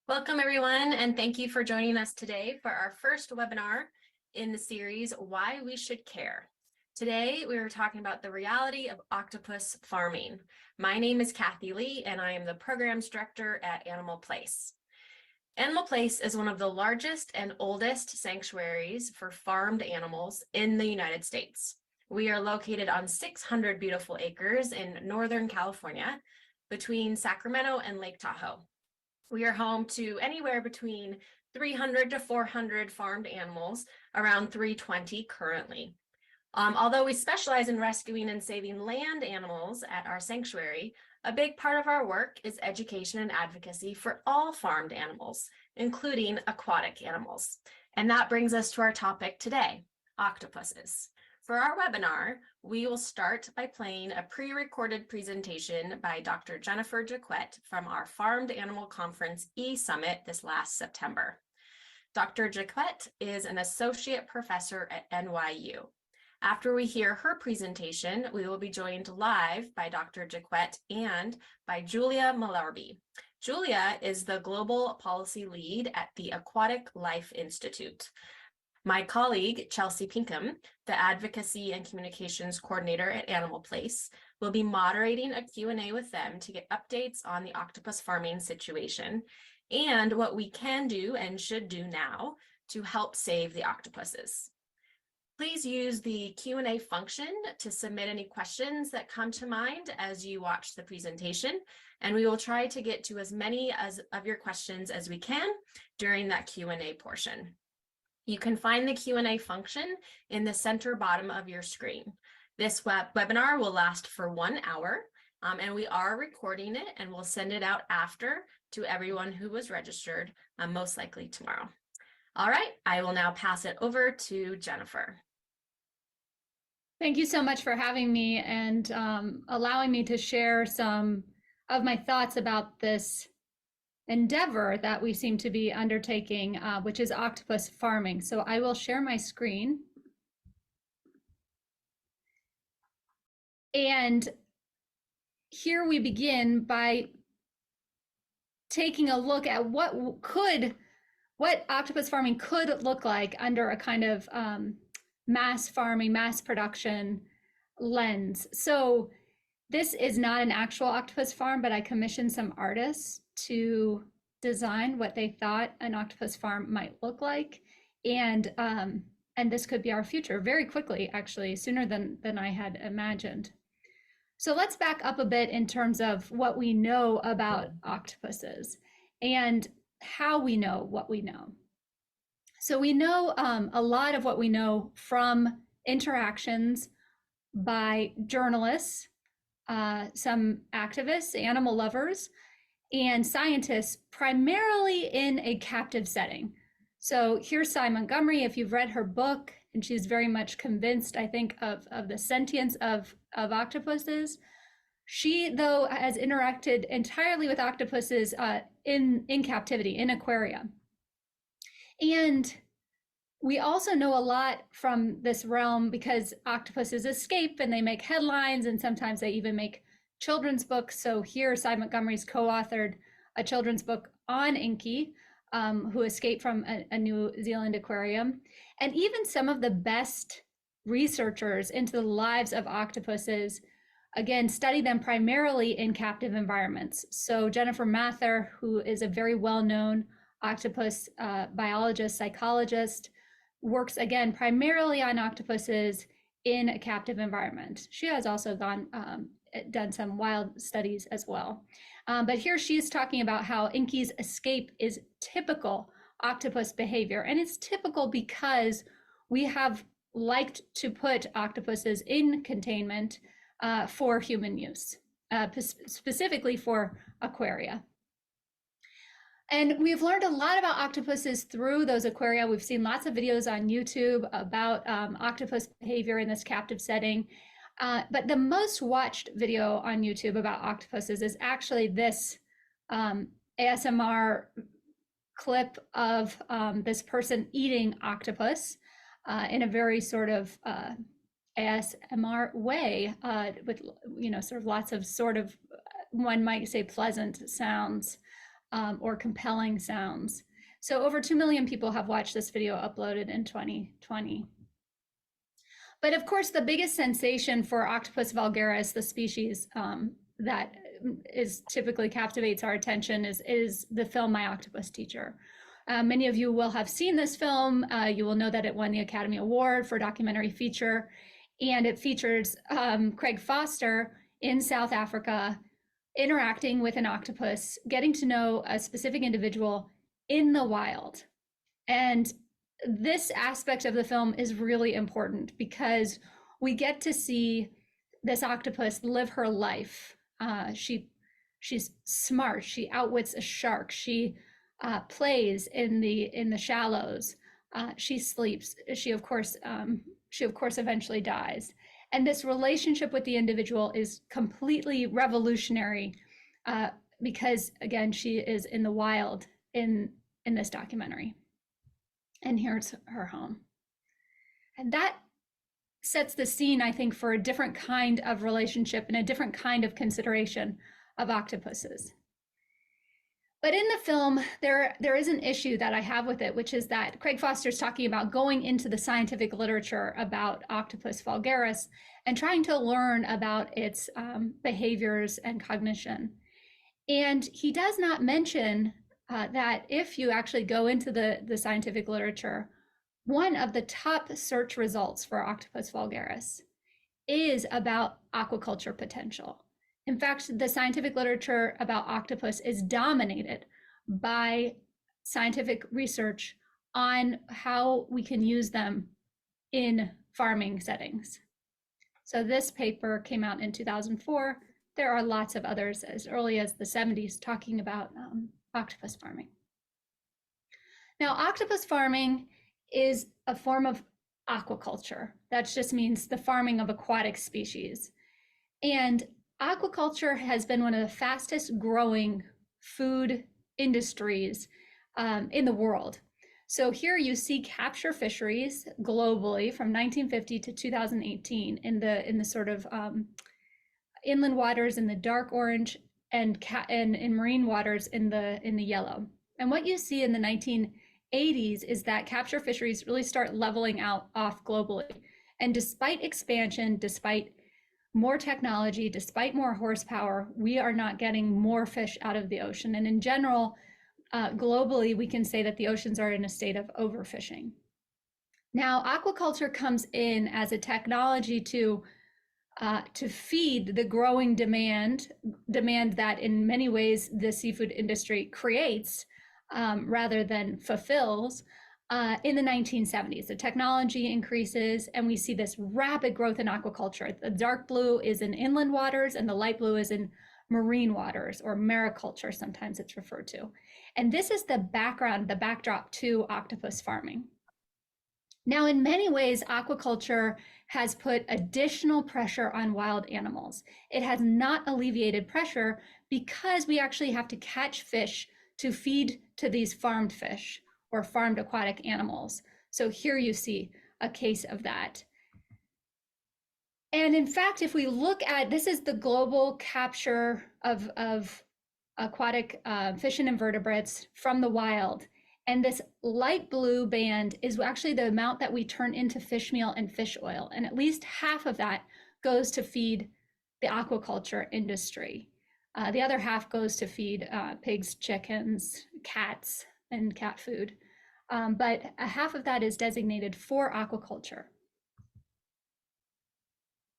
Welcome everyone, and thank you for joining us today for our first webinar in the series, Why We Should Care. Today, we are talking about the reality of octopus farming. My name is Kathy Lee, and I am the Programs Director at Animal Place. Animal Place is one of the largest and oldest sanctuaries for farmed animals in the United States. We are located on 600 beautiful acres in Northern California, between Sacramento and Lake Tahoe. We are home to anywhere between 300 to 400 farmed animals, around 320 currently. Although we specialize in rescuing and saving land animals at our sanctuary, a big part of our work is education and advocacy for all farmed animals, including aquatic animals. And that brings us to our topic today, octopuses. For our webinar, we will start by playing a pre-recorded presentation by Dr. Jennifer Jaquette from our Farmed Animal Conference E-Summit this last September. Dr. Jaquette is an associate professor at NYU. After we hear her presentation, we will be joined live by Dr. Jaquette and by Julia Malarby. Julia is the Global Policy Lead at the Aquatic Life Institute. My colleague, Chelsea Pinkham, the Advocacy and Communications Coordinator at Animal Place, will be moderating a Q&A with them to get updates on the octopus farming situation and what we can do and should do now to help save the octopuses. Please use the Q&A function to submit any questions that come to mind as you watch the presentation, and we will try to get to as many of your questions as we can during that Q&A portion. You can find the Q&A function in the center bottom of your screen. This webinar will last for 1 hour, and we are recording it and we'll send it out after to everyone who was registered, most likely tomorrow. All right, I will now pass it over to Jennifer. Thank you so much for having me and allowing me to share some of my thoughts about this endeavor that we seem to be undertaking, which is octopus farming. So I will share my screen. And here we begin by taking a look at what octopus farming could look like under a kind of mass farming, mass production lens. So this is not an actual octopus farm, but I commissioned some artists to design what they thought an octopus farm might look like. And this could be our future very quickly, actually, sooner than I had imagined. So let's back up a bit in terms of what we know about octopuses and how we know what we know. So we know a lot of what we know from interactions by journalists, some activists, animal lovers, and scientists, primarily in a captive setting. So here's Sy Montgomery, if you've read her book, and she's very much convinced, I think, of the sentience of octopuses. She, though, has interacted entirely with octopuses in captivity, in aquaria. And we also know a lot from this realm because octopuses escape and they make headlines, and sometimes they even make children's books. So here, Sy Montgomery's co-authored a children's book on Inky, who escaped from a New Zealand aquarium. And even some of the best researchers into the lives of octopuses, again, study them primarily in captive environments. So Jennifer Mather, who is a very well-known octopus biologist, psychologist, works again primarily on octopuses in a captive environment. She has also gone done some wild studies as well. But here she's talking about how Inky's escape is typical octopus behavior. And it's typical because we have liked to put octopuses in containment for human use, specifically for aquaria. And we've learned a lot about octopuses through those aquaria. We've seen lots of videos on YouTube about octopus behavior in this captive setting. But the most watched video on YouTube about octopuses is actually this ASMR clip of this person eating octopus in a very sort of ASMR way with, sort of lots of sort of, one might say, pleasant sounds. Or compelling sounds. So over 2 million people have watched this video uploaded in 2020. But of course, the biggest sensation for Octopus vulgaris, the species that is typically captivates our attention, is the film My Octopus Teacher. Many of you will have seen this film. You will know that it won the Academy Award for documentary feature, and it features Craig Foster in South Africa, interacting with an octopus, getting to know a specific individual in the wild. And this aspect of the film is really important because we get to see this octopus live her life. She's smart. She outwits a shark. She plays in the shallows. She sleeps. She of course eventually dies. And this relationship with the individual is completely revolutionary because, again, she is in the wild in this documentary. And here's her home. And that sets the scene, I think, for a different kind of relationship and a different kind of consideration of octopuses. But in the film, there is an issue that I have with it, which is that Craig Foster's talking about going into the scientific literature about Octopus vulgaris and trying to learn about its behaviors and cognition. And he does not mention that if you actually go into the scientific literature, one of the top search results for Octopus vulgaris is about aquaculture potential. In fact, the scientific literature about octopus is dominated by scientific research on how we can use them in farming settings. So this paper came out in 2004. There are lots of others as early as the 70s talking about octopus farming. Now, octopus farming is a form of aquaculture. That just means the farming of aquatic species. And aquaculture has been one of the fastest growing food industries in the world. So here you see capture fisheries globally from 1950 to 2018 in the sort of inland waters in the dark orange and in marine waters in the yellow. And what you see in the 1980s is that capture fisheries really start leveling off globally. And despite expansion, despite more technology, despite more horsepower, we are not getting more fish out of the ocean. And in general, globally, we can say that the oceans are in a state of overfishing. Now, aquaculture comes in as a technology to feed the growing demand that in many ways the seafood industry creates rather than fulfills. In the 1970s, the technology increases and we see this rapid growth in aquaculture. The dark blue is in inland waters and the light blue is in marine waters, or mariculture, sometimes it's referred to. And this is the backdrop to octopus farming. Now, in many ways, aquaculture has put additional pressure on wild animals. It has not alleviated pressure because we actually have to catch fish to feed to these farmed fish or farmed aquatic animals. So here you see a case of that. And in fact, if we look at, this is the global capture of aquatic fish and invertebrates from the wild. And this light blue band is actually the amount that we turn into fish meal and fish oil. And at least half of that goes to feed the aquaculture industry. The other half goes to feed pigs, chickens, cats, and cat food. But half of that is designated for aquaculture.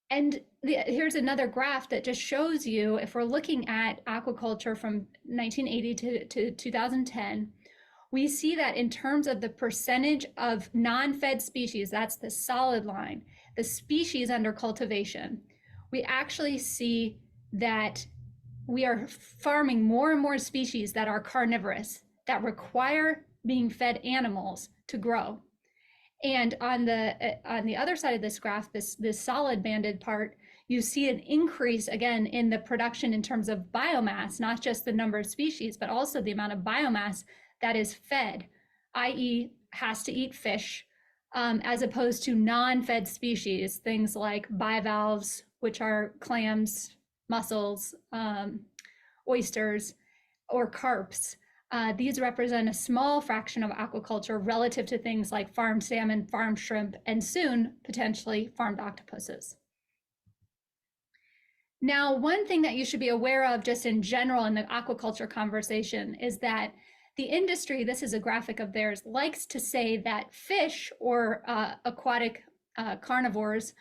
And here's another graph that just shows you, if we're looking at aquaculture from 1980 to 2010, we see that in terms of the percentage of non-fed species, that's the solid line, the species under cultivation, we actually see that we are farming more and more species that are carnivorous, that require being fed animals to grow. And on the other side of this graph, this solid banded part, you see an increase again in the production in terms of biomass, not just the number of species, but also the amount of biomass that is fed, i.e., has to eat fish, as opposed to non-fed species, things like bivalves, which are clams, mussels, oysters, or carps. These represent a small fraction of aquaculture relative to things like farmed salmon, farmed shrimp, and soon potentially farmed octopuses. Now, one thing that you should be aware of just in general in the aquaculture conversation is that the industry, this is a graphic of theirs, likes to say that fish or aquatic carnivores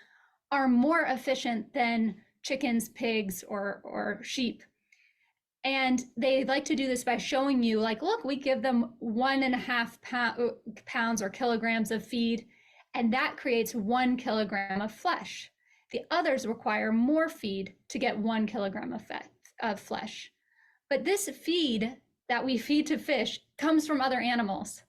are more efficient than chickens, pigs, or sheep. And they like to do this by showing you, like, look, we give them 1.5 pounds or kilograms of feed, and that creates 1 kilogram of flesh. The others require more feed to get 1 kilogram of flesh. But this feed that we feed to fish comes from other animals.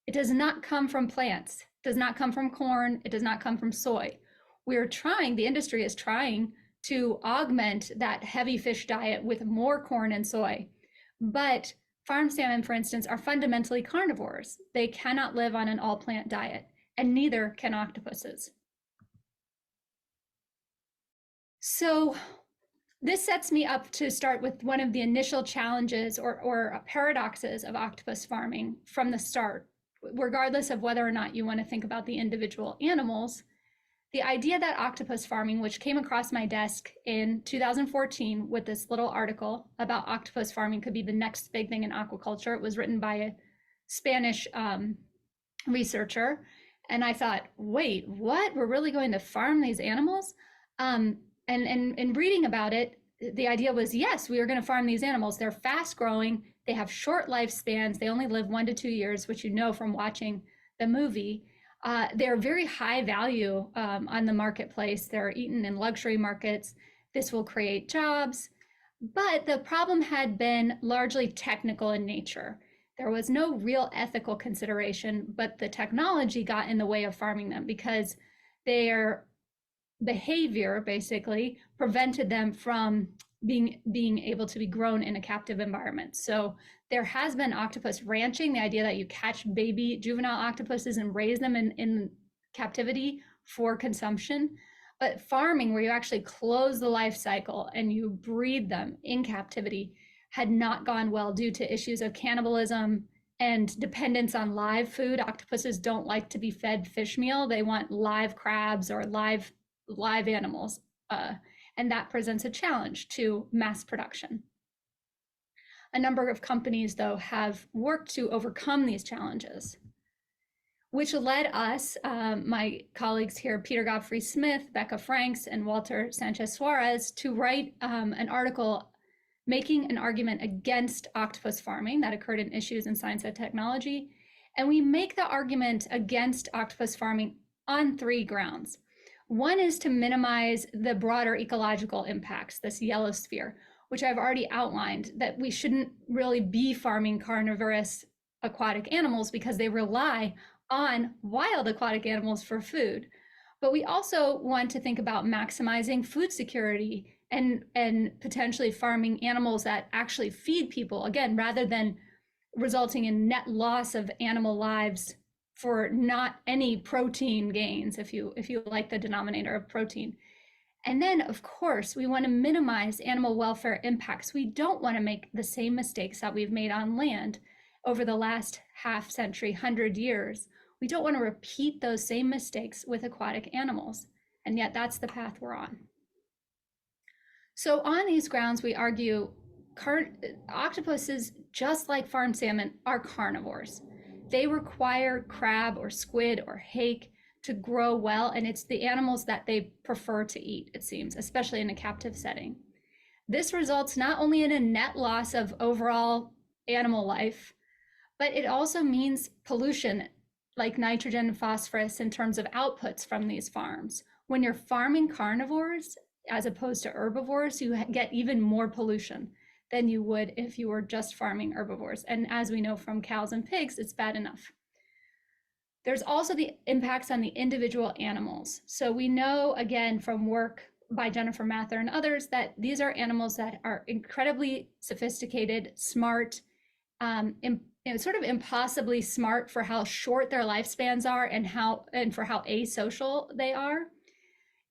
It does not come from plants. It does not come from corn. It does not come from soy. The industry is trying to augment that heavy fish diet with more corn and soy. But farm salmon, for instance, are fundamentally carnivores. They cannot live on an all-plant diet, and neither can octopuses. So this sets me up to start with one of the initial challenges or paradoxes of octopus farming from the start, regardless of whether or not you want to think about the individual animals. The idea that octopus farming, which came across my desk in 2014 with this little article about octopus farming could be the next big thing in aquaculture. It was written by a Spanish researcher. And I thought, wait, what? We're really going to farm these animals? And in reading about it, the idea was, yes, we are going to farm these animals. They're fast growing. They have short lifespans. They only live 1 to 2 years, which you know from watching the movie. They're very high value on the marketplace. They're eaten in luxury markets. This will create jobs. But the problem had been largely technical in nature. There was no real ethical consideration, but the technology got in the way of farming them because their behavior basically prevented them from being able to be grown in a captive environment. So there has been octopus ranching, the idea that you catch baby juvenile octopuses and raise them in captivity for consumption. But farming, where you actually close the life cycle and you breed them in captivity, had not gone well due to issues of cannibalism and dependence on live food. Octopuses don't like to be fed fish meal. They want live crabs or live animals. And that presents a challenge to mass production. A number of companies, though, have worked to overcome these challenges, which led us, my colleagues here, Peter Godfrey Smith, Becca Franks, and Walter Sanchez Suarez, to write an article making an argument against octopus farming that occurred in Issues in Science and Technology. And we make the argument against octopus farming on 3 grounds. One is to minimize the broader ecological impacts, this yellow sphere, which I've already outlined, that we shouldn't really be farming carnivorous aquatic animals because they rely on wild aquatic animals for food. But we also want to think about maximizing food security and potentially farming animals that actually feed people, again, rather than resulting in net loss of animal lives for not any protein gains, if you like the denominator of protein. And then, of course, we want to minimize animal welfare impacts. We don't want to make the same mistakes that we've made on land over the last half century, 100 years. We don't want to repeat those same mistakes with aquatic animals. And yet that's the path we're on. So on these grounds, we argue octopuses, just like farmed salmon, are carnivores. They require crab or squid or hake to grow well, and it's the animals that they prefer to eat, it seems, especially in a captive setting. This results not only in a net loss of overall animal life, but it also means pollution like nitrogen and phosphorus in terms of outputs from these farms. When you're farming carnivores as opposed to herbivores, you get even more pollution than you would if you were just farming herbivores. And as we know from cows and pigs, it's bad enough. There's also the impacts on the individual animals. So we know, again, from work by Jennifer Mather and others, that these are animals that are incredibly sophisticated, smart, sort of impossibly smart for how short their lifespans are and for how asocial they are.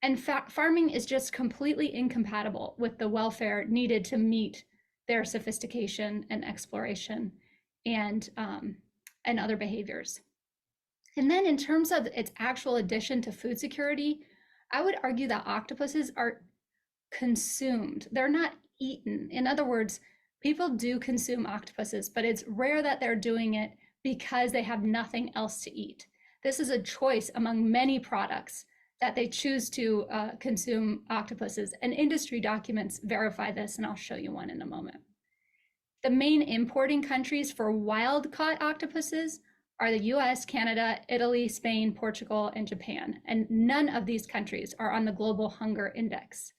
And farming is just completely incompatible with the welfare needed to meet their sophistication and exploration and other behaviors. And then in terms of its actual addition to food security, I would argue that octopuses are consumed. They're not eaten. In other words, people do consume octopuses, but it's rare that they're doing it because they have nothing else to eat. This is a choice among many products that they choose to consume octopuses, and industry documents verify this, and I'll show you one in a moment. The main importing countries for wild-caught octopuses are the US, Canada, Italy, Spain, Portugal, and Japan, and none of these countries are on the Global Hunger Index.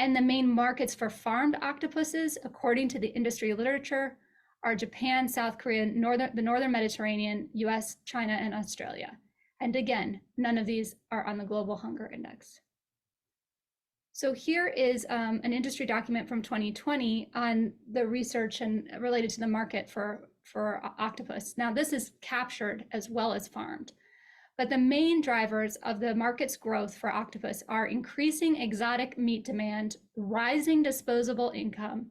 And the main markets for farmed octopuses, according to the industry literature, are Japan, South Korea, the Northern Mediterranean, US, China, and Australia. And again, none of these are on the Global Hunger Index. So here is an industry document from 2020 on the research and related to the market for octopus. Now, this is captured as well as farmed. But the main drivers of the market's growth for octopus are increasing exotic meat demand, rising disposable income,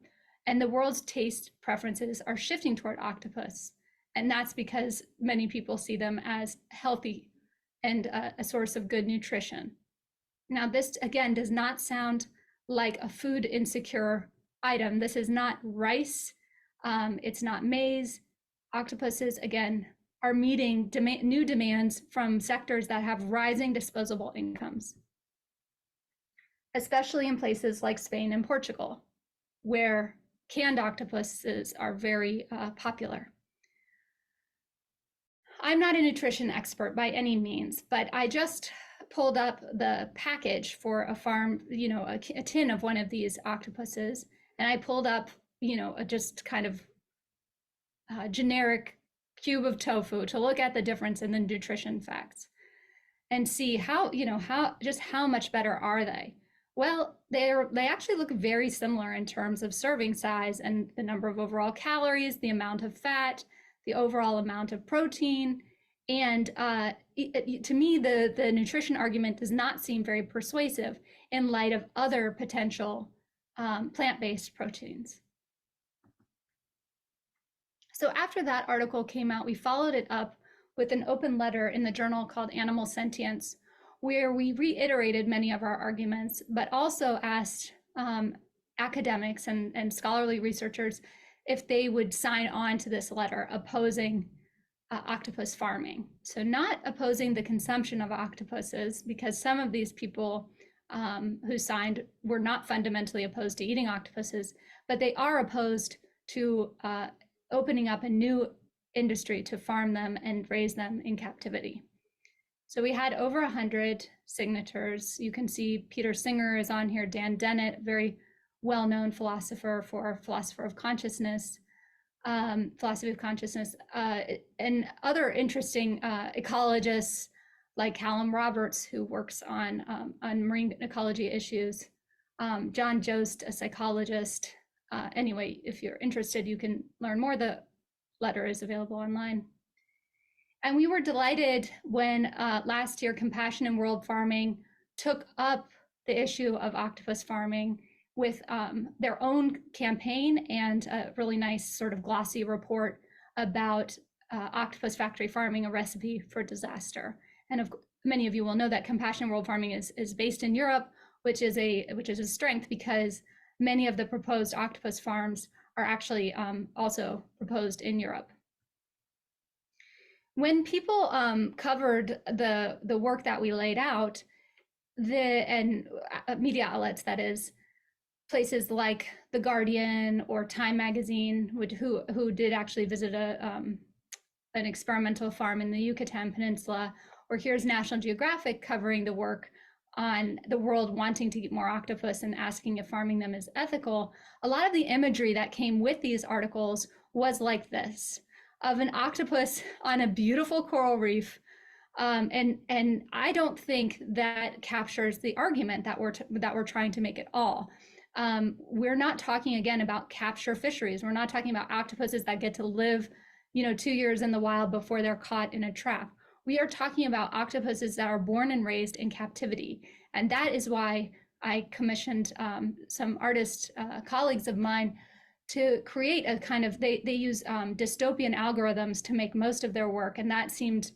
and the world's taste preferences are shifting toward octopus. And that's because many people see them as healthy and a source of good nutrition. Now, this, again, does not sound like a food insecure item. This is not rice. It's not maize. Octopuses, again, are meeting new demands from sectors that have rising disposable incomes, especially in places like Spain and Portugal, where canned octopuses are very popular. I'm not a nutrition expert by any means, but I just pulled up the package for a farm, a tin of one of these octopuses, and I pulled up, a just kind of generic cube of tofu to look at the difference in the nutrition facts and see how much better are they. Well, they actually look very similar in terms of serving size and the number of overall calories, the amount of fat, the overall amount of protein. And to me, the nutrition argument does not seem very persuasive in light of other potential plant-based proteins. So after that article came out, we followed it up with an open letter in the journal called Animal Sentience, where we reiterated many of our arguments, but also asked academics and scholarly researchers if they would sign on to this letter opposing octopus farming. So not opposing the consumption of octopuses, because some of these people who signed were not fundamentally opposed to eating octopuses, but they are opposed to opening up a new industry to farm them and raise them in captivity. So we had over 100 signatures. You can see Peter Singer is on here, Dan Dennett, very well-known philosopher of consciousness, philosophy of consciousness, and other interesting ecologists like Callum Roberts, who works on marine ecology issues, John Jost, a psychologist. Anyway, if you're interested, you can learn more. The letter is available online. And we were delighted when last year Compassion in World Farming took up the issue of octopus farming with their own campaign and a really nice sort of glossy report about octopus factory farming, a recipe for disaster. And many of you will know that Compassion in World Farming is based in Europe, which is a strength because many of the proposed octopus farms are actually also proposed in Europe. when people covered the work that we laid out, and media outlets, that is, places like The Guardian or Time Magazine, who did actually visit an experimental farm in the Yucatan Peninsula, or here's National Geographic covering the work on the world wanting to eat more octopus and asking if farming them is ethical. A lot of the imagery that came with these articles was like this, of an octopus on a beautiful coral reef. And I don't think that captures the argument that we're trying to make at all. We're not talking again about capture fisheries. We're not talking about octopuses that get to live, 2 years in the wild before they're caught in a trap. We are talking about octopuses that are born and raised in captivity. And that is why I commissioned some artist colleagues of mine to create a kind of, they use dystopian algorithms to make most of their work. And that seemed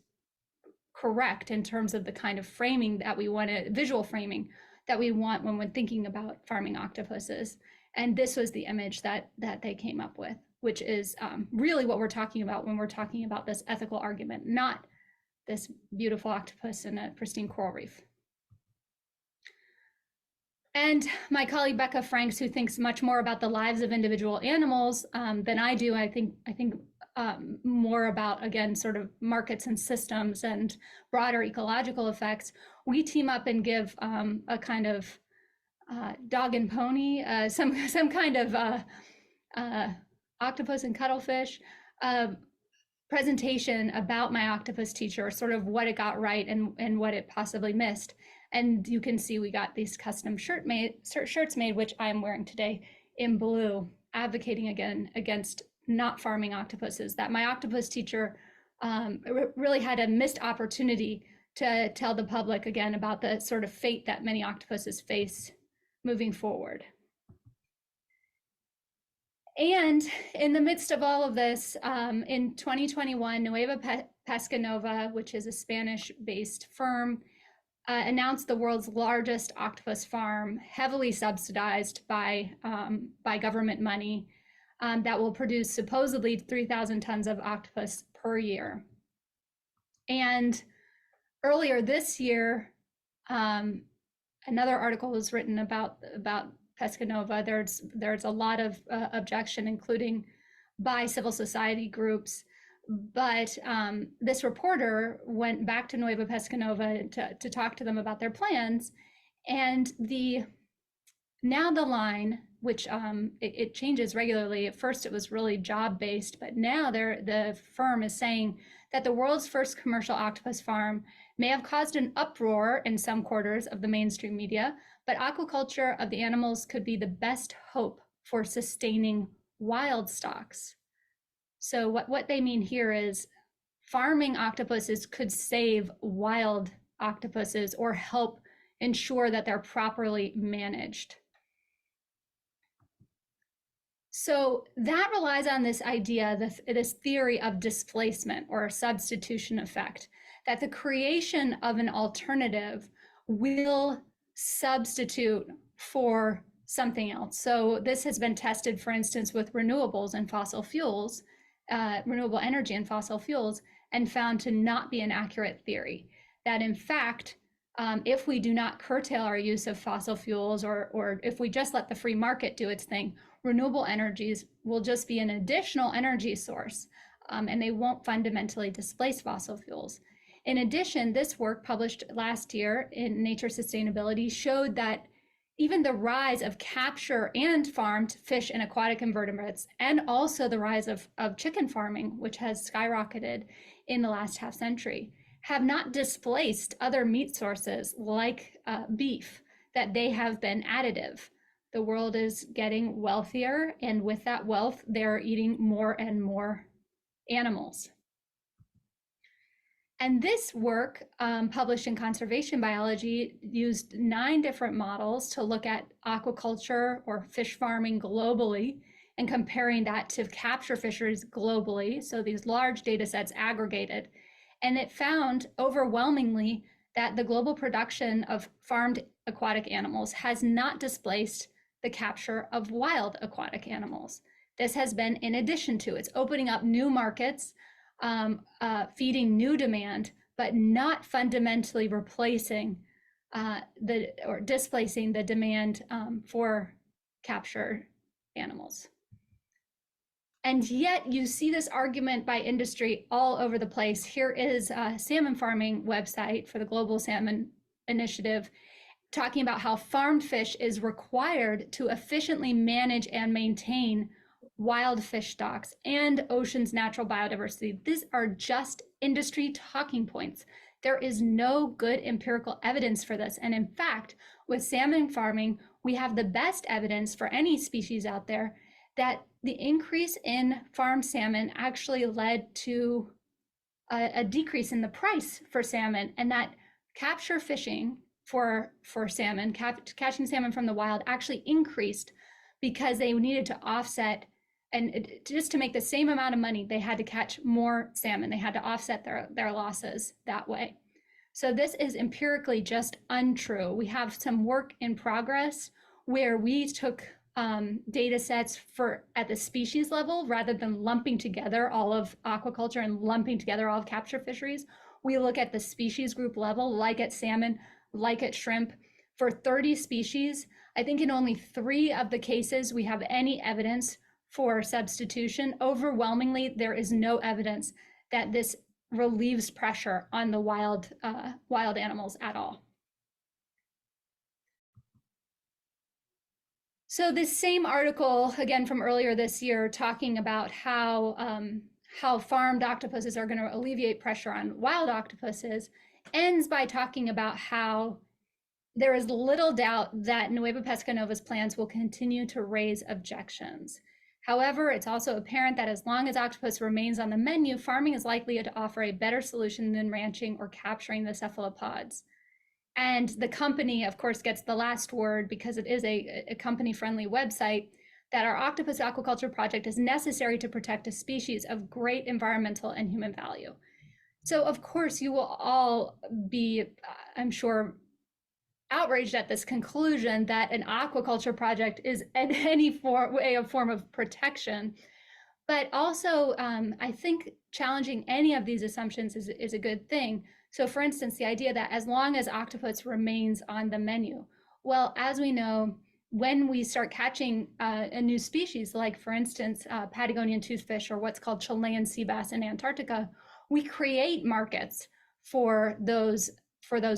correct in terms of the kind of framing that we want, visual framing that we want when we're thinking about farming octopuses. And this was the image that they came up with, which is really what we're talking about when we're talking about this ethical argument, not this beautiful octopus in a pristine coral reef. And my colleague Becca Franks, who thinks much more about the lives of individual animals than I do, I think more about, again, sort of markets and systems and broader ecological effects. We team up and give a kind of dog and pony, some kind of octopus and cuttlefish presentation about my octopus teacher, sort of what it got right and what it possibly missed. And you can see we got these custom shirts made, which I'm wearing today in blue, advocating again against not farming octopuses, that my octopus teacher really had a missed opportunity to tell the public again about the sort of fate that many octopuses face moving forward. And in the midst of all of this, in 2021, Nueva Pescanova, which is a Spanish-based firm, announced the world's largest octopus farm, heavily subsidized by government money, that will produce supposedly 3,000 tons of octopus per year. And earlier this year, another article was written about Pescanova. There's a lot of objection, including by civil society groups. But this reporter went back to Nueva Pescanova to talk to them about their plans. And now the line, which it changes regularly. At first it was really job-based, but now the firm is saying that the world's first commercial octopus farm may have caused an uproar in some quarters of the mainstream media, but aquaculture of the animals could be the best hope for sustaining wild stocks. So what they mean here is farming octopuses could save wild octopuses or help ensure that they're properly managed. So that relies on this idea, this theory of displacement or substitution effect, that the creation of an alternative will substitute for something else. So this has been tested, for instance, with renewables and fossil fuels, renewable energy and fossil fuels, and found to not be an accurate theory. That in fact, if we do not curtail our use of fossil fuels, or if we just let the free market do its thing, renewable energies will just be an additional energy source, and they won't fundamentally displace fossil fuels. In addition, this work published last year in Nature Sustainability showed that even the rise of capture and farmed fish and aquatic invertebrates, and also the rise of chicken farming, which has skyrocketed in the last half century, have not displaced other meat sources like beef, that they have been additive. The world is getting wealthier, and with that wealth, they're eating more and more animals. And this work, published in Conservation Biology, used 9 different models to look at aquaculture or fish farming globally and comparing that to capture fisheries globally. So these large data sets aggregated. And it found overwhelmingly that the global production of farmed aquatic animals has not displaced the capture of wild aquatic animals. This has been in addition to, it's opening up new markets feeding new demand, but not fundamentally replacing or displacing the demand for capture animals. And yet you see this argument by industry all over the place. Here is a salmon farming website for the Global Salmon Initiative talking about how farmed fish is required to efficiently manage and maintain wild fish stocks and ocean's natural biodiversity. These are just industry talking points. There is no good empirical evidence for this. And in fact, with salmon farming, we have the best evidence for any species out there that the increase in farmed salmon actually led to a decrease in the price for salmon, and that capture fishing for salmon, catching salmon from the wild actually increased because they needed to offset, and just to make the same amount of money, they had to catch more salmon. They had to offset their losses that way. So this is empirically just untrue. We have some work in progress where we took data sets at the species level rather than lumping together all of aquaculture and lumping together all of capture fisheries. We look at the species group level, like at salmon, like at shrimp, for 30 species. I think in only 3 of the cases we have any evidence for substitution. Overwhelmingly, there is no evidence that this relieves pressure on the wild animals at all. So this same article, again from earlier this year, talking about how farmed octopuses are going to alleviate pressure on wild octopuses, ends by talking about how there is little doubt that Nueva Pesca Nova's plans will continue to raise objections. However, it's also apparent that as long as octopus remains on the menu, farming is likely to offer a better solution than ranching or capturing the cephalopods. And the company, of course, gets the last word because it is a company-friendly website, that our octopus aquaculture project is necessary to protect a species of great environmental and human value. So, of course, you will all be, I'm sure, outraged at this conclusion that an aquaculture project is in any form of protection. But also, I think challenging any of these assumptions is a good thing. So for instance, the idea that as long as octopus remains on the menu, well, as we know, when we start catching a new species, like for instance, Patagonian toothfish or what's called Chilean sea bass in Antarctica, we create markets for those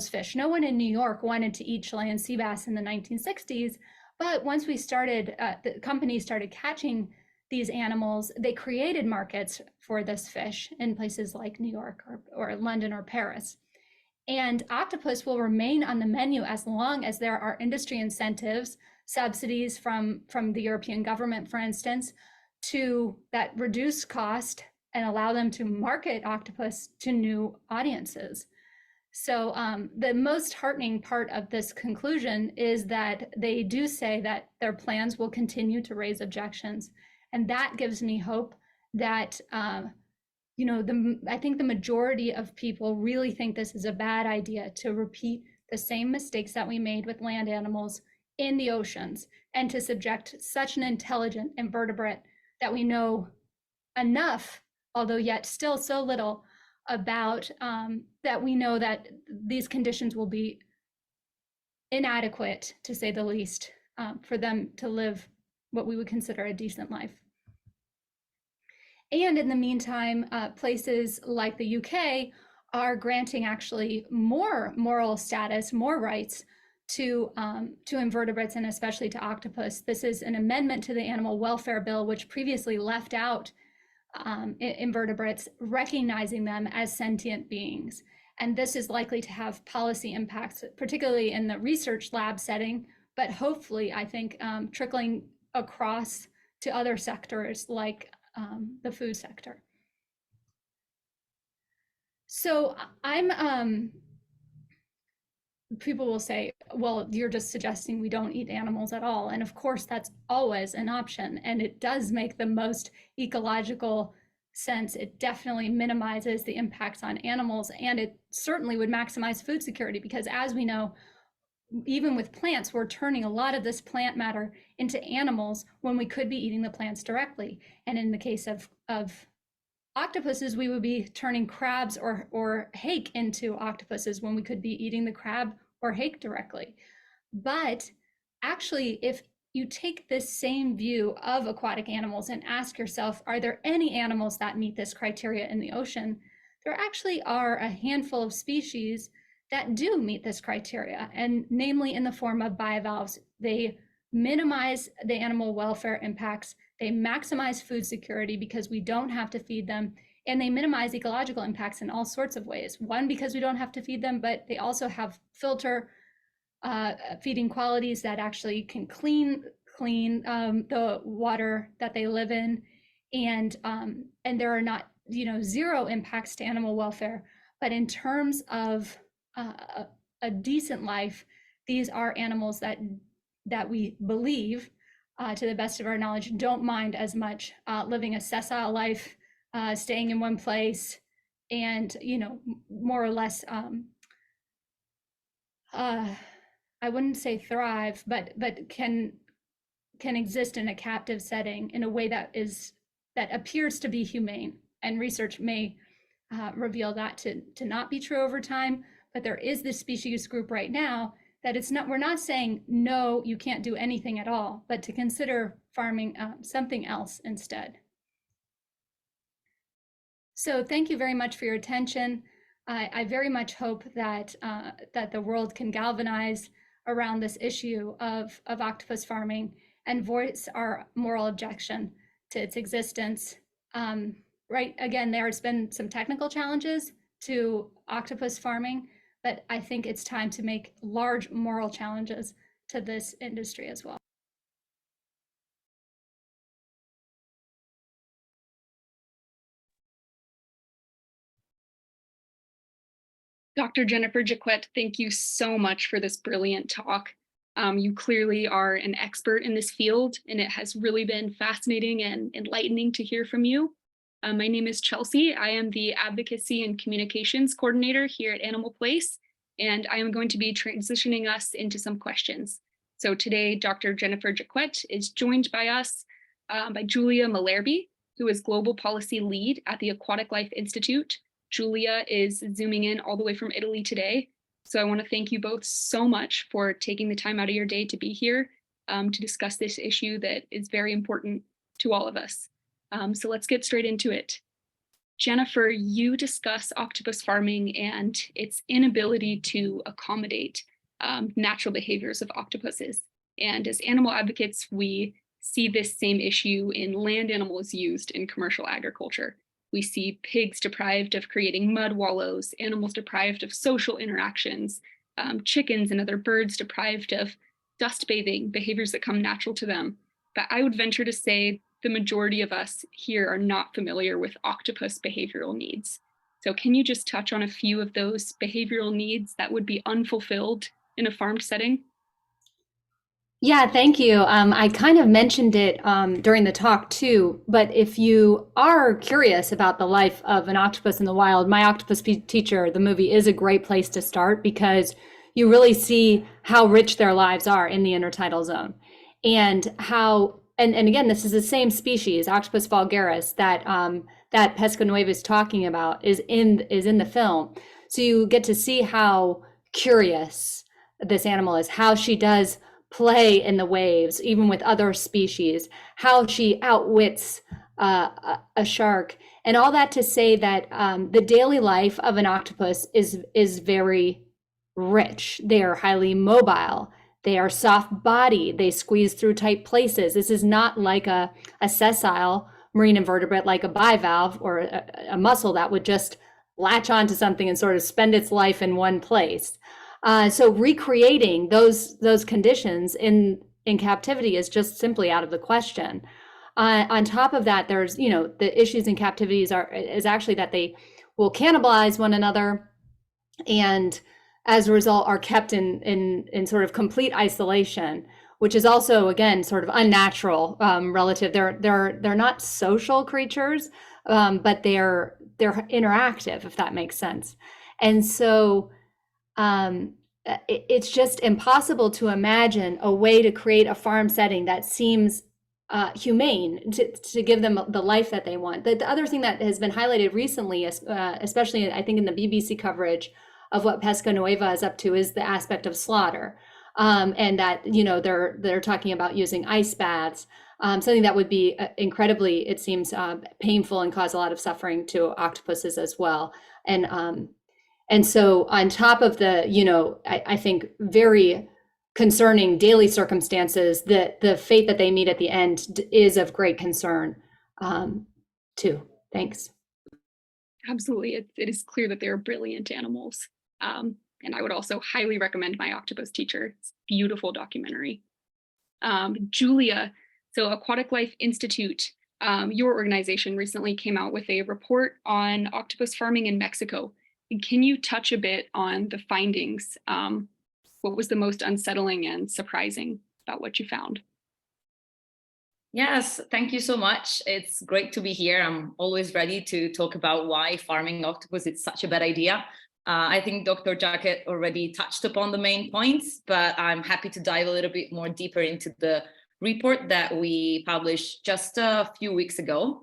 fish. No one in New York wanted to eat Chilean sea bass in the 1960s, but once we started, the companies started catching these animals, they created markets for this fish in places like New York or London or Paris. And octopus will remain on the menu as long as there are industry incentives, subsidies from the European government, for instance, that reduce cost and allow them to market octopus to new audiences. So the most heartening part of this conclusion is that they do say that their plans will continue to raise objections. And that gives me hope that, I think the majority of people really think this is a bad idea to repeat the same mistakes that we made with land animals in the oceans and to subject such an intelligent invertebrate that we know enough, although yet still so little, about that we know that these conditions will be inadequate, to say the least, for them to live what we would consider a decent life. And in the meantime, places like the UK are granting actually more moral status, more rights to invertebrates and especially to octopus. This is an amendment to the Animal Welfare Bill, which previously left out invertebrates, recognizing them as sentient beings. And this is likely to have policy impacts, particularly in the research lab setting, but hopefully, I think, trickling across to other sectors like the food sector. So people will say, well, you're just suggesting we don't eat animals at all. And of course, that's always an option. And it does make the most ecological sense. It definitely minimizes the impacts on animals. And it certainly would maximize food security because, as we know, even with plants, we're turning a lot of this plant matter into animals when we could be eating the plants directly. And in the case of octopuses, we would be turning crabs or hake into octopuses when we could be eating the crab or hake directly. But actually, if you take this same view of aquatic animals and ask yourself, are there any animals that meet this criteria in the ocean? There actually are a handful of species that do meet this criteria, and namely in the form of bivalves. They minimize the animal welfare impacts, they maximize food security because we don't have to feed them, and they minimize ecological impacts in all sorts of ways. One, because we don't have to feed them, but they also have filter feeding qualities that actually can clean the water that they live in, and there are not zero impacts to animal welfare. But in terms of a decent life, these are animals that we believe, to the best of our knowledge, don't mind as much living a sessile life, staying in one place, and more or less I wouldn't say thrive, but can exist in a captive setting in a way that appears to be humane. And research may reveal that to not be true over time. But there is this species group right now that it's not. We're not saying no, you can't do anything at all, but to consider farming something else instead. So thank you very much for your attention. I very much hope that the world can galvanize around this issue of octopus farming and voice our moral objection to its existence. Right, again, there's been some technical challenges to octopus farming, but I think it's time to make large moral challenges to this industry as well. Dr. Jennifer Jaquette, thank you so much for this brilliant talk. You clearly are an expert in this field, and it has really been fascinating and enlightening to hear from you. My name is Chelsea. I am the Advocacy and Communications Coordinator here at Animal Place, and I am going to be transitioning us into some questions. So today, Dr. Jennifer Jaquette is joined by us by Julia Malerby, who is Global Policy Lead at the Aquatic Life Institute. Julia is zooming in all the way from Italy today. So I want to thank you both so much for taking the time out of your day to be here to discuss this issue that is very important to all of us. So let's get straight into it. Jennifer, you discuss octopus farming and its inability to accommodate natural behaviors of octopuses. And as animal advocates, we see this same issue in land animals used in commercial agriculture. We see pigs deprived of creating mud wallows, animals deprived of social interactions, chickens and other birds deprived of dust bathing, behaviors that come natural to them. But I would venture to say the majority of us here are not familiar with octopus behavioral needs. So can you just touch on a few of those behavioral needs that would be unfulfilled in a farmed setting? Yeah, thank you. I kind of mentioned it during the talk too, but if you are curious about the life of an octopus in the wild, My Octopus Teacher, the movie, is a great place to start because you really see how rich their lives are in the intertidal zone, and how and again, this is the same species, Octopus vulgaris, that Pesca Nueva is talking about is in the film. So you get to see how curious this animal is, how she does play in the waves, even with other species, how she outwits a shark, and all that to say that the daily life of an octopus is very rich. They are highly mobile. They are soft bodied. They squeeze through tight places. This is not like a sessile marine invertebrate like a bivalve or a mussel that would just latch onto something and sort of spend its life in one place. So recreating those conditions in captivity is just simply out of the question. On top of that, there's the issues in captivity is actually that they will cannibalize one another, and as a result are kept in sort of complete isolation, which is also again sort of unnatural relative. They're not social creatures, but they're interactive, if that makes sense. And so it's just impossible to imagine a way to create a farm setting that seems humane to give them the life that they want. The other thing that has been highlighted recently, especially I think in the BBC coverage of what Pesca Nueva is up to, is the aspect of slaughter. And that, you know, they're talking about using ice baths, something that would be incredibly, it seems, painful and cause a lot of suffering to octopuses as well. And so on top of the, you know, I think very concerning daily circumstances, that the fate that they meet at the end is of great concern, too. Thanks. Absolutely. It is clear that they're brilliant animals. And I would also highly recommend My Octopus Teacher. It's a beautiful documentary. Julia, so Aquatic Life Institute, your organization recently came out with a report on octopus farming in Mexico. And can you touch a bit on the findings? What was the most unsettling and surprising about what you found? Yes, thank you so much. It's great to be here. I'm always ready to talk about why farming octopus is such a bad idea. I think Dr. Jacket already touched upon the main points, but I'm happy to dive a little bit more deeper into the report that we published just a few weeks ago.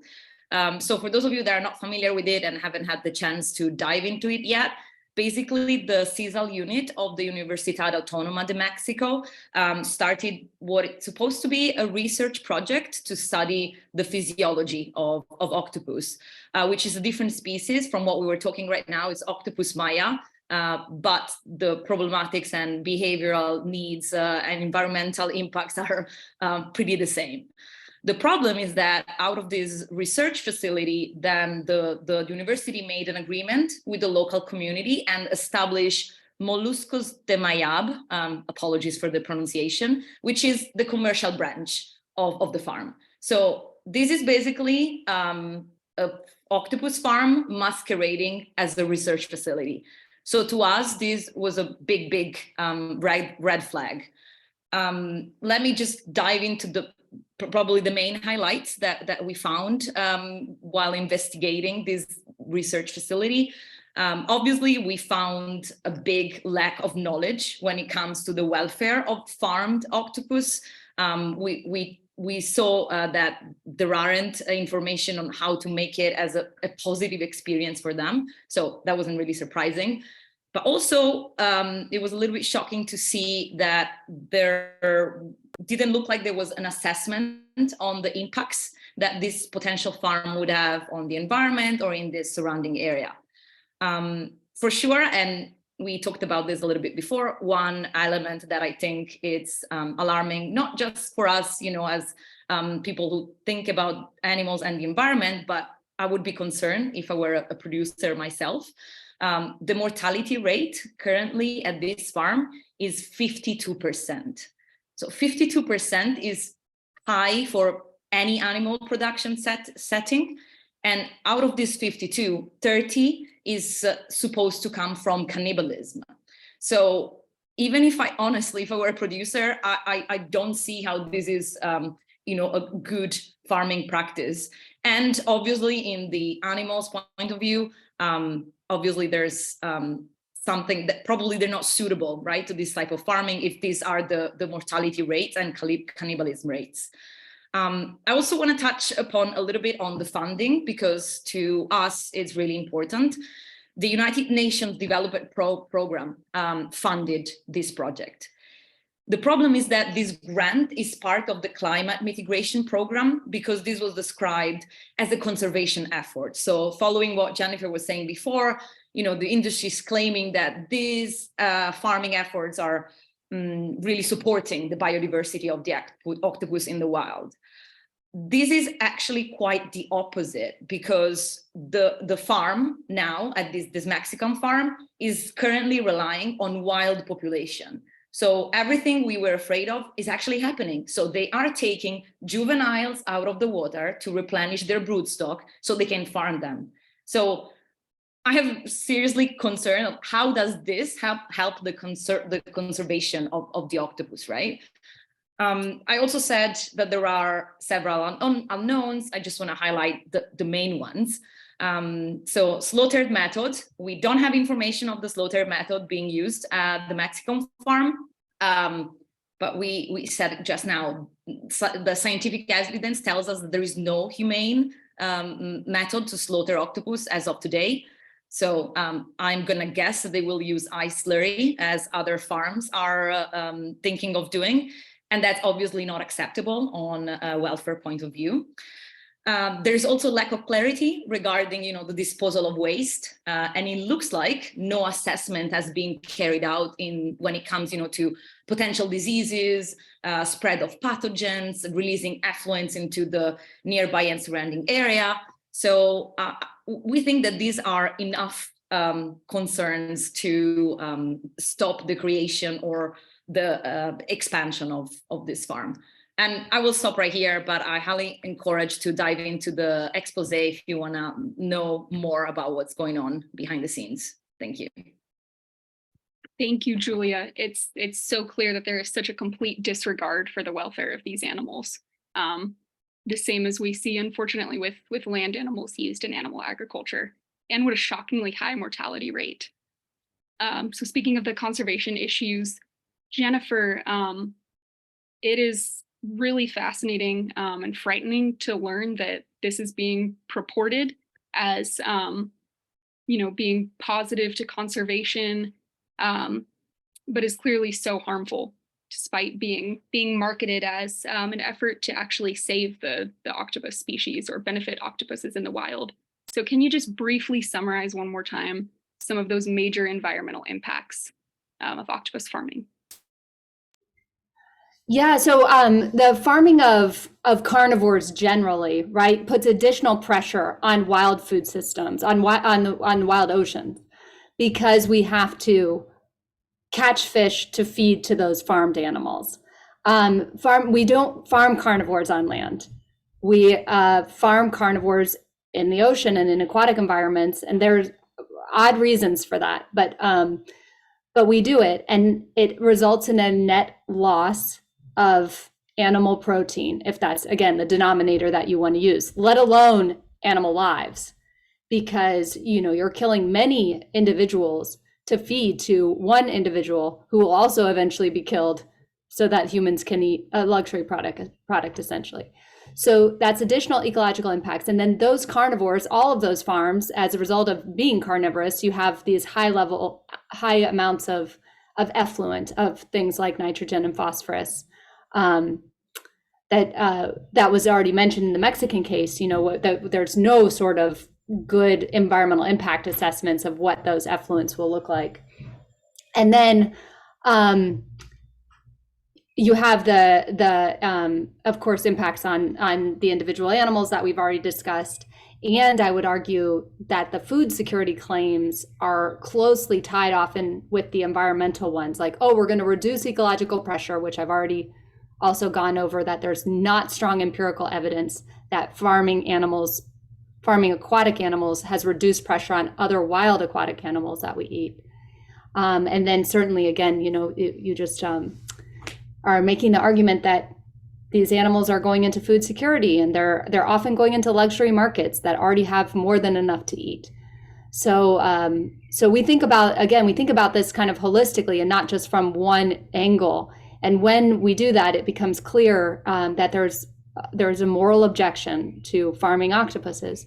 So for those of you that are not familiar with it and haven't had the chance to dive into it yet, basically the CISAL unit of the Universidad Autónoma de Mexico started what it's supposed to be a research project to study the physiology of octopus, which is a different species from what we were talking right now. It's Octopus maya, but the problematics and behavioral needs and environmental impacts are pretty the same. The problem is that out of this research facility, then the university made an agreement with the local community and established Moluscos de Mayab, apologies for the pronunciation, which is the commercial branch of the farm. So this is basically an octopus farm masquerading as a research facility. So to us, this was a big red flag. Let me just dive into probably the main highlights that we found while investigating this research facility. Obviously, we found a big lack of knowledge when it comes to the welfare of farmed octopus. We saw that there aren't information on how to make it as a positive experience for them. So that wasn't really surprising. But also, it was a little bit shocking to see that there didn't look like there was an assessment on the impacts that this potential farm would have on the environment or in the surrounding area. For sure, and we talked about this a little bit before, one element that I think it's alarming, not just for us, you know, as people who think about animals and the environment, but I would be concerned if I were a producer myself. The mortality rate currently at this farm is 52%. So 52% is high for any animal production setting. And out of this 52, 30 is supposed to come from cannibalism. So even if I honestly, if I were a producer, I don't see how this is, you know, a good farming practice. And obviously in the animals' point of view, obviously there's something that probably they're not suitable, right, to this type of farming if these are the mortality rates and cannibalism rates. I also want to touch upon a little bit on the funding, because to us, it's really important. The United Nations Development Program funded this project. The problem is that this grant is part of the climate mitigation program, because this was described as a conservation effort. So following what Jennifer was saying before, you know, the industry is claiming that these farming efforts are really supporting the biodiversity of the octopus in the wild. This is actually quite the opposite, because the farm now at this Mexican farm is currently relying on wild population. So everything we were afraid of is actually happening. So they are taking juveniles out of the water to replenish their broodstock so they can farm them. So I have seriously concern of how does this help the conservation of the octopus, right? I also said that there are several unknowns. I just want to highlight the main ones. So slaughtered method, we don't have information of the slaughtered method being used at the Mexican farm. but we said just now, the scientific evidence tells us that there is no humane method to slaughter octopus as of today. So I'm gonna guess that they will use ice slurry, as other farms are thinking of doing. And that's obviously not acceptable on a welfare point of view. There's also lack of clarity regarding, the disposal of waste, and it looks like no assessment has been carried out when it comes, to potential diseases, spread of pathogens, releasing effluents into the nearby and surrounding area. So we think that these are enough concerns to stop the creation or the expansion of this farm. And I will stop right here, but I highly encourage to dive into the expose if you want to know more about what's going on behind the scenes. Thank you. Thank you, Julia. It's so clear that there is such a complete disregard for the welfare of these animals. The same as we see, unfortunately, with land animals used in animal agriculture, and what a shockingly high mortality rate. So speaking of the conservation issues, Jennifer, it is really fascinating and frightening to learn that this is being purported as, being positive to conservation, but is clearly so harmful, despite being marketed as an effort to actually save the octopus species or benefit octopuses in the wild. So can you just briefly summarize one more time some of those major environmental impacts of octopus farming? Yeah, so the farming of carnivores generally, right, puts additional pressure on wild food systems, on wild oceans, because we have to catch fish to feed to those farmed animals. We don't farm carnivores on land. We farm carnivores in the ocean and in aquatic environments, and there's odd reasons for that, but we do it, and it results in a net loss of animal protein, if that's, again, the denominator that you want to use, let alone animal lives, because you're killing many individuals to feed to one individual who will also eventually be killed so that humans can eat a luxury product essentially. So that's additional ecological impacts. And then those carnivores, all of those farms, as a result of being carnivorous, you have these high amounts of effluent, of things like nitrogen and phosphorus. That was already mentioned in the Mexican case. There's no sort of good environmental impact assessments of what those effluents will look like. And then you have the of course, impacts on the individual animals that we've already discussed. And I would argue that the food security claims are closely tied often with the environmental ones, like, oh, we're going to reduce ecological pressure, which I've already also gone over, that there's not strong empirical evidence that farming aquatic animals has reduced pressure on other wild aquatic animals that we eat. And then certainly, again, you just are making the argument that these animals are going into food security, and they're often going into luxury markets that already have more than enough to eat. So we think about this kind of holistically and not just from one angle. And when we do that, it becomes clear that there's a moral objection to farming octopuses.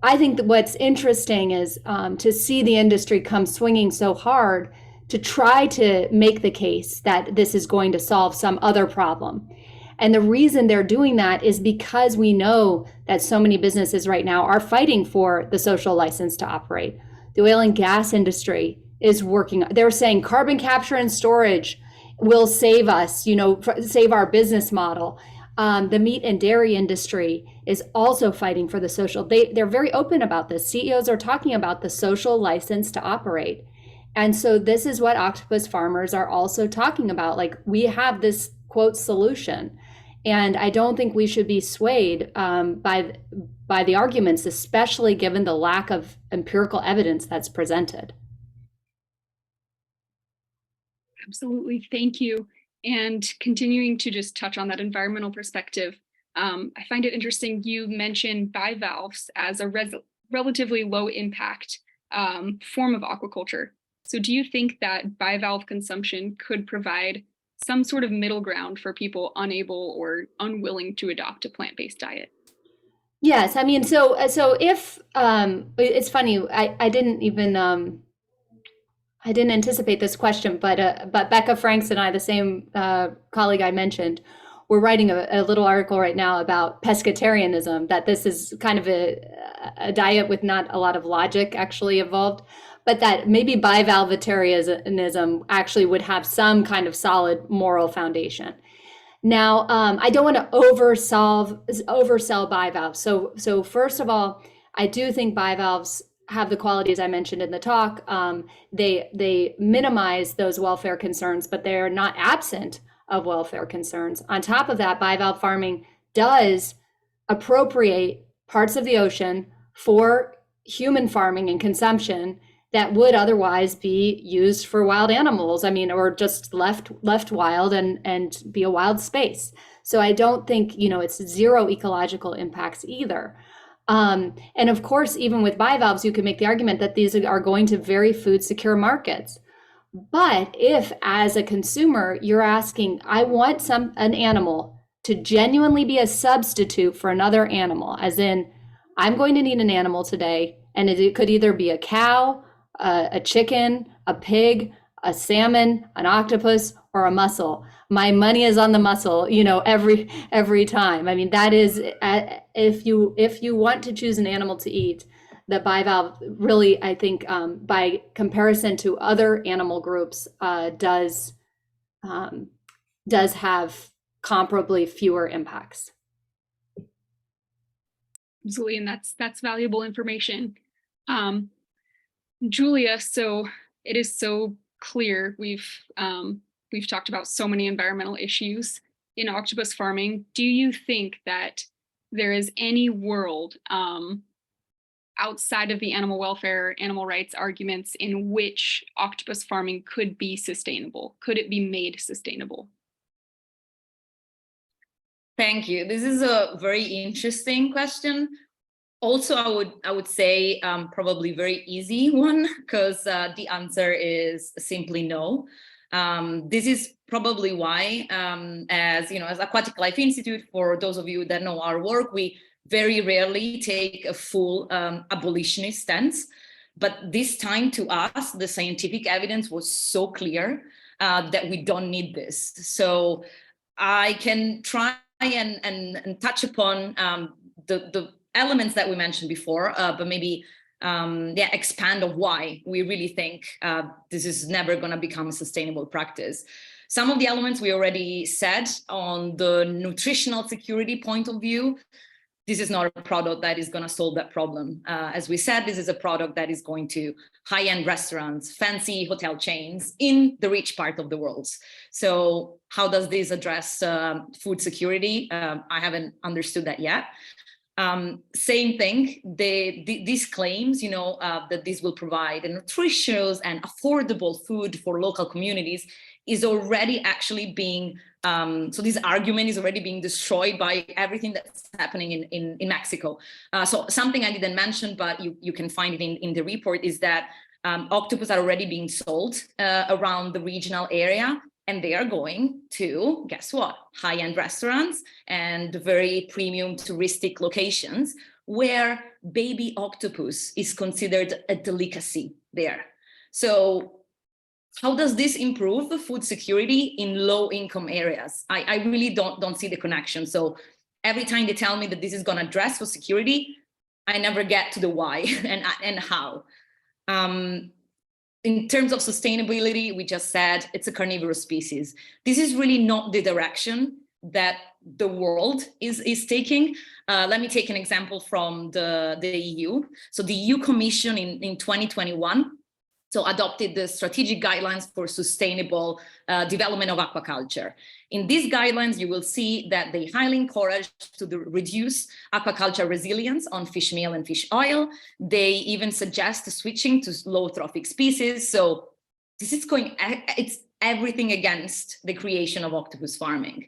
I think that what's interesting is to see the industry come swinging so hard to try to make the case that this is going to solve some other problem. And the reason they're doing that is because we know that so many businesses right now are fighting for the social license to operate. The oil and gas industry is working. They're saying carbon capture and storage will save us, save our business model. The meat and dairy industry is also fighting for the social. They're very open about this. CEOs are talking about the social license to operate. And so this is what octopus farmers are also talking about. Like, we have this quote solution. And I don't think we should be swayed by the arguments, especially given the lack of empirical evidence that's presented. Absolutely, thank you. And continuing to just touch on that environmental perspective, I find it interesting you mentioned bivalves as a relatively low impact form of aquaculture. So do you think that bivalve consumption could provide some sort of middle ground for people unable or unwilling to adopt a plant-based diet? Yes, I mean, so if it's funny, I didn't even I didn't anticipate this question, but Becca Franks and I, the same colleague I mentioned, we're writing a little article right now about pescatarianism, that this is kind of a diet with not a lot of logic actually involved, but that maybe bivalvetarianism actually would have some kind of solid moral foundation. Now, I don't want to oversell bivalves. So first of all, I do think bivalves have the qualities I mentioned in the talk. They minimize those welfare concerns, but they're not absent of welfare concerns. On top of that, bivalve farming does appropriate parts of the ocean for human farming and consumption that would otherwise be used for wild animals. I mean, or just left wild and be a wild space. So I don't think, it's zero ecological impacts either. And of course, even with bivalves, you could make the argument that these are going to very food secure markets. But if, as a consumer, you're asking, I want an animal to genuinely be a substitute for another animal, as in, I'm going to need an animal today, and it could either be a cow, a chicken, a pig, a salmon, an octopus, or a mussel. My money is on the mussel, every time. I mean, that is, if you want to choose an animal to eat, the bivalve really, I think, by comparison to other animal groups, does have comparably fewer impacts. Absolutely, and that's valuable information. Julia, so it is so clear we've talked about so many environmental issues in octopus farming. Do you think that there is any world outside of the animal welfare, animal rights arguments in which octopus farming could be sustainable? Could it be made sustainable? Thank you. This is a very interesting question. Also, I would say probably very easy one, because the answer is simply no. This is probably why, as Aquatic Life Institute, for those of you that know our work, we very rarely take a full abolitionist stance. But this time, to us, the scientific evidence was so clear that we don't need this. So I can try and touch upon the elements that we mentioned before, but maybe expand on why we really think this is never going to become a sustainable practice. Some of the elements we already said. On the nutritional security point of view, this is not a product that is going to solve that problem. As we said, this is a product that is going to high-end restaurants, fancy hotel chains in the rich part of the world. So how does this address food security? I haven't understood that yet. Same thing, these claims, that this will provide a nutritious and affordable food for local communities is already actually being, so this argument is already being destroyed by everything that's happening in Mexico. So something I didn't mention, but you can find it in the report, is that octopus are already being sold around the regional area. And they are going to, guess what, high-end restaurants and very premium touristic locations where baby octopus is considered a delicacy there. So how does this improve the food security in low-income areas? I really don't see the connection. So every time they tell me that this is going to address food security, I never get to the why and how. In terms of sustainability, we just said it's a carnivorous species. This is really not the direction that the world is taking. Let me take an example from the EU. So the EU Commission in 2021 adopted the strategic guidelines for sustainable development of aquaculture. In these guidelines, you will see that they highly encourage to reduce aquaculture resilience on fish meal and fish oil. They even suggest switching to low trophic species. So this is it's everything against the creation of octopus farming.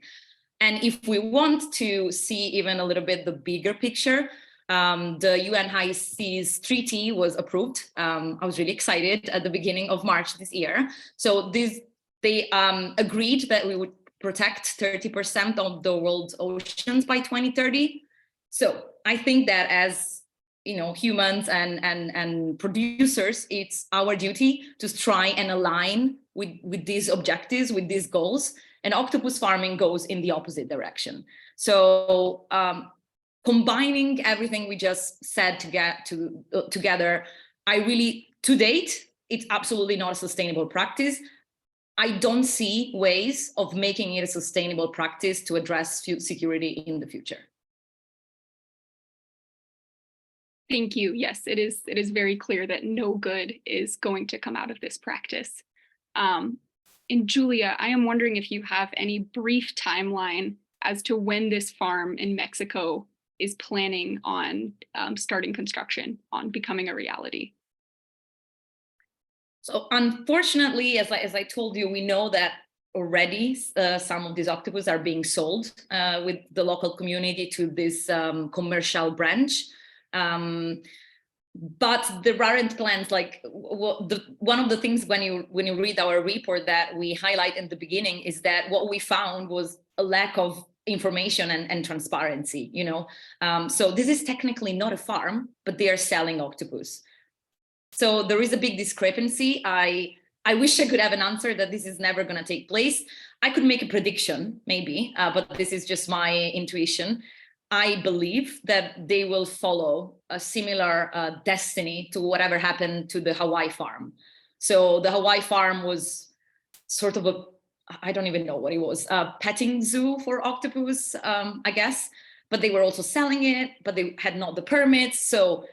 And if we want to see even a little bit the bigger picture, the UN High Seas Treaty was approved. I was really excited at the beginning of March this year. So this They agreed that we would protect 30% of the world's oceans by 2030. So I think that as humans and producers, it's our duty to try and align with these objectives, with these goals. And octopus farming goes in the opposite direction. So combining everything we just said together, to date, it's absolutely not a sustainable practice. I don't see ways of making it a sustainable practice to address food security in the future. Thank you. Yes, it is very clear that no good is going to come out of this practice. And Julia, I am wondering if you have any brief timeline as to when this farm in Mexico is planning on starting construction, on becoming a reality. So unfortunately, as I told you, we know that already some of these octopus are being sold with the local community to this commercial branch. But there aren't plans like one of the things when you read our report that we highlight in the beginning is that what we found was a lack of information and transparency, so this is technically not a farm, but they are selling octopus. So there is a big discrepancy. I wish I could have an answer that this is never going to take place. I could make a prediction maybe, but this is just my intuition. I believe that they will follow a similar destiny to whatever happened to the Hawaii farm. So the Hawaii farm was sort of I don't even know what it was, a petting zoo for octopus, I guess, but they were also selling it, but they had not the permits. So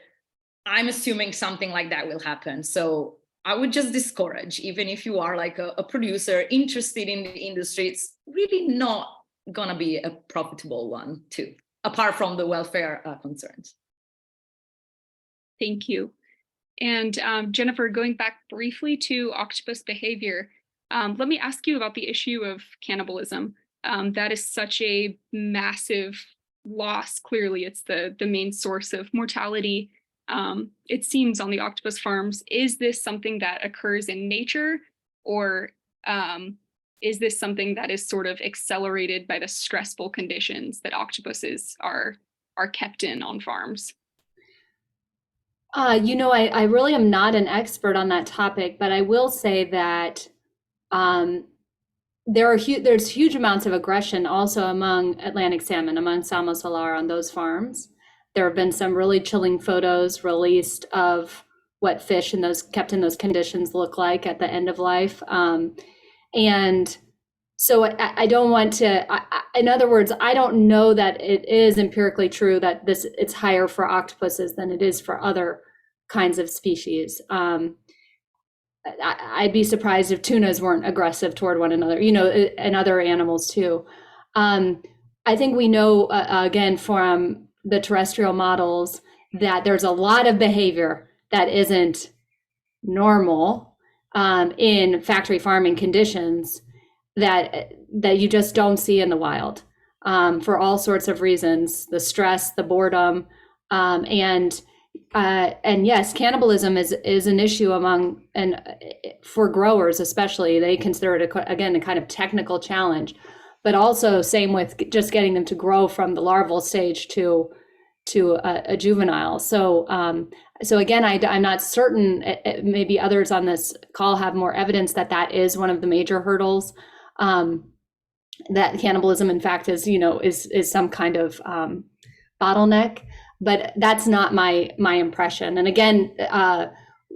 I'm assuming something like that will happen. So I would just discourage, even if you are like a producer interested in the industry, it's really not gonna be a profitable one too, apart from the welfare concerns. Thank you. And Jennifer, going back briefly to octopus behavior, let me ask you about the issue of cannibalism. That is such a massive loss. Clearly, it's the main source of mortality. It seems on the octopus farms. Is this something that occurs in nature, or is this something that is sort of accelerated by the stressful conditions that octopuses are kept in on farms? I really am not an expert on that topic, but I will say that there's huge amounts of aggression also among Atlantic salmon, among Salmo solar on those farms. There have been some really chilling photos released of what fish kept in those conditions look like at the end of life. And so I don't want to, in other words, I don't know that it is empirically true that it's higher for octopuses than it is for other kinds of species. I'd be surprised if tunas weren't aggressive toward one another, and other animals too. I think we know, again, from the terrestrial models that there's a lot of behavior that isn't normal in factory farming conditions that you just don't see in the wild for all sorts of reasons, the stress, the boredom, and yes, cannibalism is an issue for growers especially. They consider it again a kind of technical challenge, but also same with just getting them to grow from the larval stage to a juvenile. So again, I'm not certain. Maybe others on this call have more evidence that is one of the major hurdles. That cannibalism, in fact, is some kind of bottleneck. But that's not my impression. And again,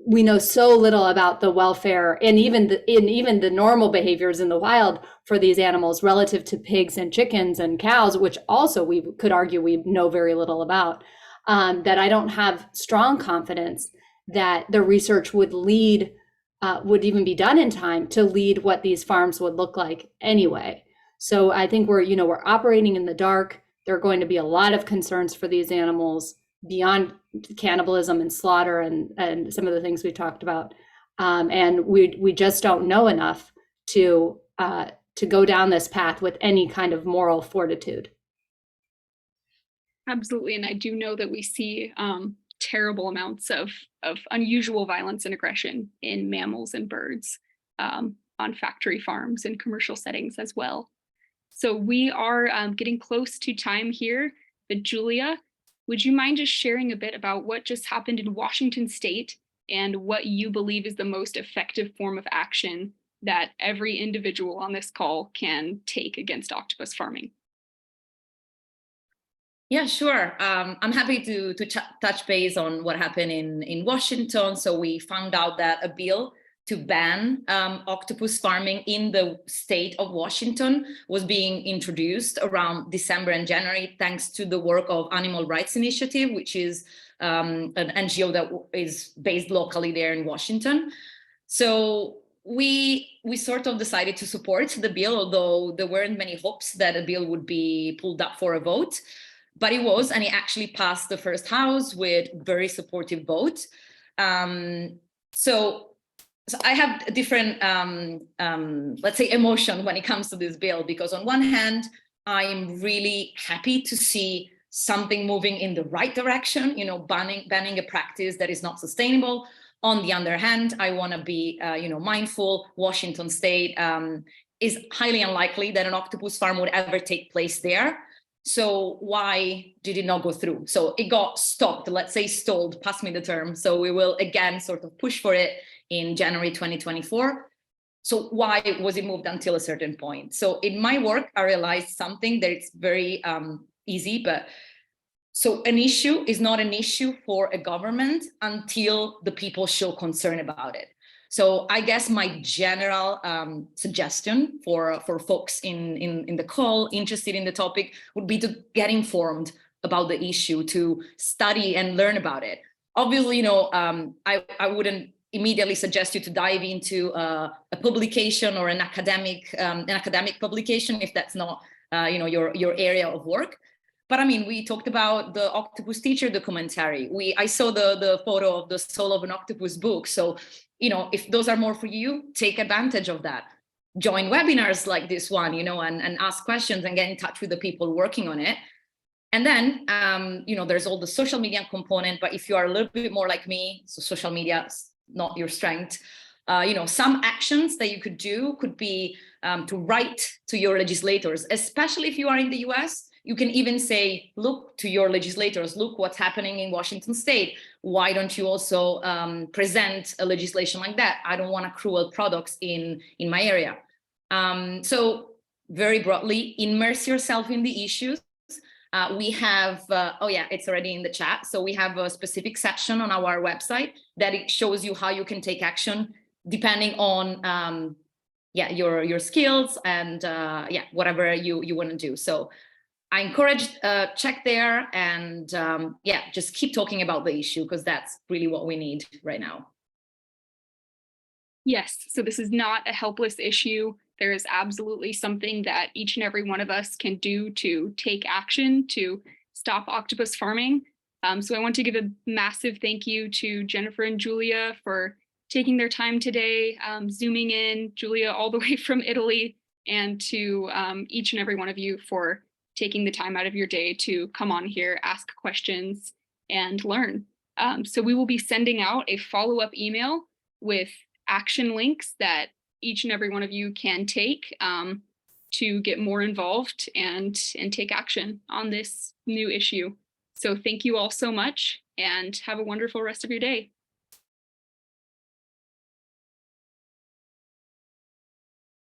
we know so little about the welfare and even the normal behaviors in the wild for these animals relative to pigs and chickens and cows, which also we could argue we know very little about. That I don't have strong confidence that the research would even be done in time to lead what these farms would look like anyway. So I think we're operating in the dark. There are going to be a lot of concerns for these animals beyond cannibalism and slaughter and some of the things we talked about. And we just don't know enough to go down this path with any kind of moral fortitude. Absolutely. And I do know that we see terrible amounts of unusual violence and aggression in mammals and birds. on factory farms and commercial settings as well. So we are getting close to time here, but Julia, would you mind just sharing a bit about what just happened in Washington State and what you believe is the most effective form of action that every individual on this call can take against octopus farming? Yeah, sure. I'm happy to touch base on what happened in Washington. So we found out that a bill to ban octopus farming in the state of Washington was being introduced around December and January, thanks to the work of Animal Rights Initiative, which is an NGO that is based locally there in Washington. So we sort of decided to support the bill, although there weren't many hopes that a bill would be pulled up for a vote. But it was, and it actually passed the first house with very supportive vote. So I have a different, let's say, emotion when it comes to this bill, because on one hand, I'm really happy to see something moving in the right direction, you know, banning a practice that is not sustainable. On the other hand, I want to be, mindful. Washington State is highly unlikely that an octopus farm would ever take place there. So why did it not go through? So it got stopped, let's say stalled, pass me the term. So we will again sort of push for it in January 2024. So why was it moved until a certain point? So in my work, I realized something that it's very easy, but so an issue is not an issue for a government until the people show concern about it. So I guess my general suggestion for folks in the call interested in the topic would be to get informed about the issue, to study and learn about it. Obviously, I wouldn't immediately suggest you to dive into a publication or an academic publication if that's not your area of work. But I mean, we talked about the Octopus Teacher documentary. I saw the photo of the Soul of an Octopus book. So, if those are more for you, take advantage of that. Join webinars like this one, and ask questions and get in touch with the people working on it. And then, there's all the social media component. But if you are a little bit more like me, so social media is not your strength, some actions that you could do could be to write to your legislators, especially if you are in the US. You can even say, look to your legislators, look what's happening in Washington State. Why don't you also present a legislation like that? I don't want cruel products in my area. So very broadly, immerse yourself in the issues. We have, it's already in the chat. So we have a specific section on our website that it shows you how you can take action depending on your skills and whatever you want to do. So I encourage check there and just keep talking about the issue, because that's really what we need right now. Yes, so this is not a helpless issue. There is absolutely something that each and every one of us can do to take action to stop octopus farming. So I want to give a massive thank you to Jennifer and Julia for taking their time today, zooming in, Julia all the way from Italy, and to each and every one of you for taking the time out of your day to come on here, ask questions, and learn. So we will be sending out a follow-up email with action links that each and every one of you can take to get more involved and take action on this new issue. So thank you all so much, and have a wonderful rest of your day.